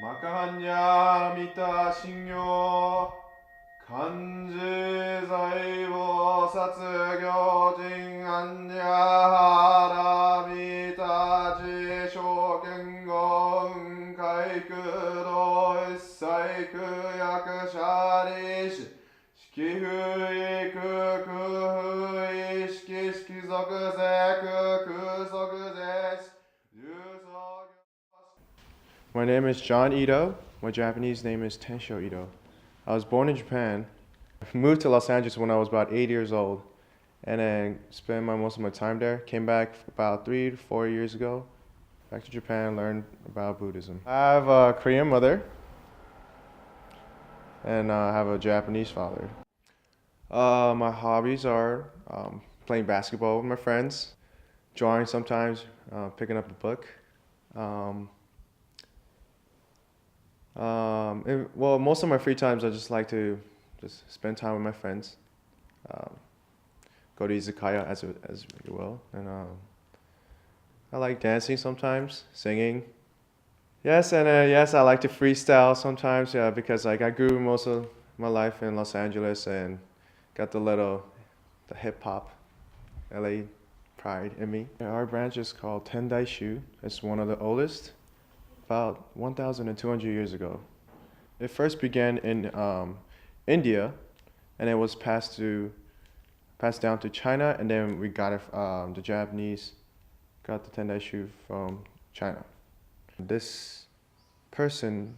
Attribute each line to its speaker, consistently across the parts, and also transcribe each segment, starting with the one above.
Speaker 1: マカハニャミタ信行漢字財宝殺行人安ニャハラミタ自証券語運海空道一切空役者利子式不意空空不意式式属税空空属税重層 My name is John Ito. My Japanese name is Tensho Ito. I was born in Japan. I moved to Los Angeles when I was about 8 years old, and then spent most of my time there. Came back about 3 to 4 years ago. Back to Japan, learned about Buddhism. I have a Korean mother, and I have a Japanese father. My hobbies are playing basketball with my friends, drawing sometimes, picking up a book. Um, well, most of my free times I just like to just spend time with my friends. Um, Go to izakaya as you will, and I like dancing sometimes, singing. Yes, and yes, I like to freestyle sometimes. Yeah, because like I grew most of my life in Los Angeles and got the hip hop, LA pride in me. Yeah, our branch is called Tendai Shu. It's one of the oldest, about 1,200 years ago. It first began in India, and it was passed down to China, and then we got it. The Japanese got the Tendai Shu from China. This person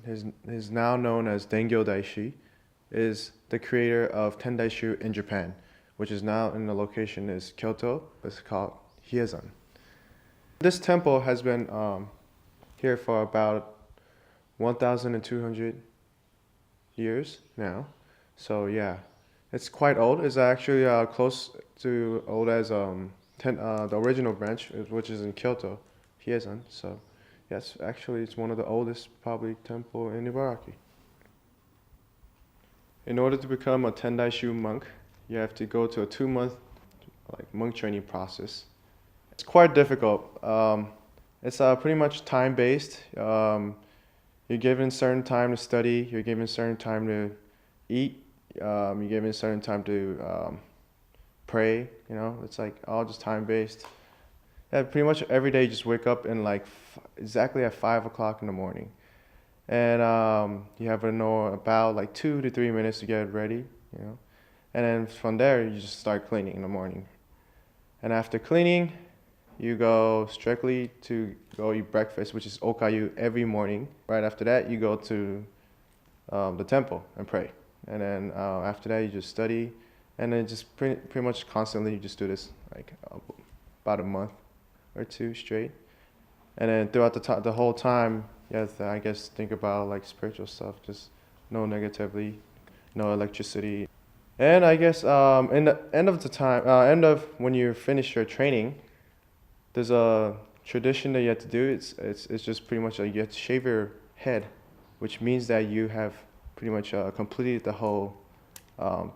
Speaker 1: is now known as Dengyo Daishi, is the creator of Tendai Shu in Japan, which is now in the location is Kyoto. It's called Hiezan. This temple has been here for about 1,200 years now. So yeah, it's quite old. It's actually close to old as the original branch, which is in Kyoto, Hiezan. So yes, actually it's one of the oldest probably temple in Ibaraki. In order to become a Tendai Shu monk, you have to go to a 2 month monk training process. It's quite difficult. It's pretty much time based. You're given certain time to study. You're given certain time to eat. You're given certain time to pray. You know, it's like all just time based. Yeah, pretty much every day you just wake up in exactly at 5 o'clock in the morning, and you have to know about 2 to 3 minutes to get ready. You know, and then from there you just start cleaning in the morning, and after cleaning, you go strictly to go eat breakfast, which is okayu every morning. Right after that, you go to the temple and pray. And then after that, you just study. And then just pretty much constantly, you just do this about a month or two straight. And then throughout the whole time, you have to, I guess, think about spiritual stuff. Just no negativity, no electricity. And I guess in the end of the time, end of when you finish your training, there's a tradition that you have to do. It's just pretty much you have to shave your head, which means that you have pretty much completed the whole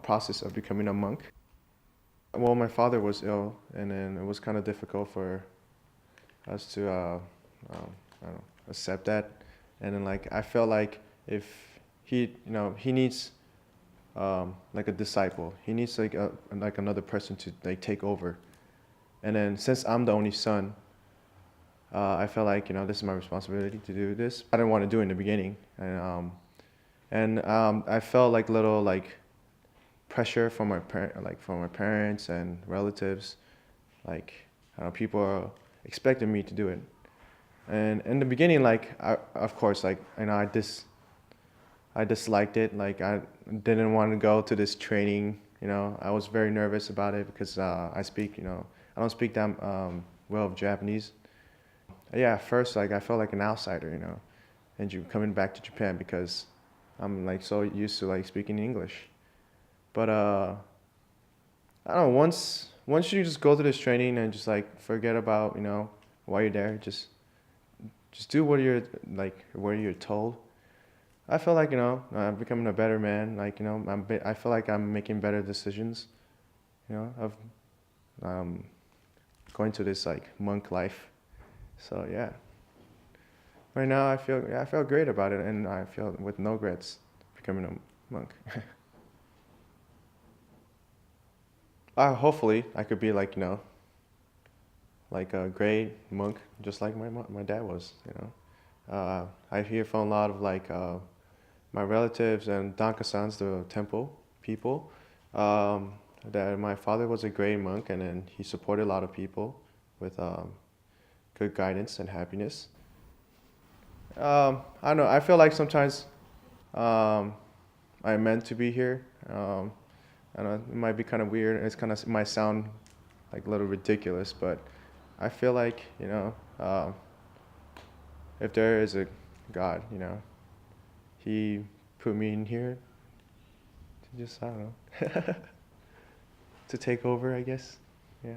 Speaker 1: process of becoming a monk. Well, my father was ill, and then it was kind of difficult for us to I don't know, accept that. And then I felt like if he needs a disciple, he needs another person to take over. And then since I'm the only son, I felt like this is my responsibility to do this. I didn't want to do it in the beginning, and I felt little pressure from my parents and relatives, people are expecting me to do it. And in the beginning, of course, I disliked it. I didn't want to go to this training. I was very nervous about it because I don't speak that well of Japanese. Yeah, at first, I felt like an outsider, and coming back to Japan because I'm so used to speaking English. But I don't know. Once you just go to this training and just forget about why you're there, just do what you're told. I feel like I'm becoming a better man. I feel like I'm making better decisions. Of going to this monk life. So yeah. Right now, I feel great about it, and I feel with no regrets becoming a monk. Hopefully, I could be like like a great monk, just like my dad was. I hear from a lot of my relatives and Dankasans, the temple people, um, that my father was a great monk, and then he supported a lot of people with good guidance and happiness. I don't know. I feel like sometimes um, I'm meant to be here. I don't know. It might be kind of weird. It's kind of might sound like a little ridiculous, but I feel like if there is a God, He put me in here to just I don't know to take over, I guess. Yeah.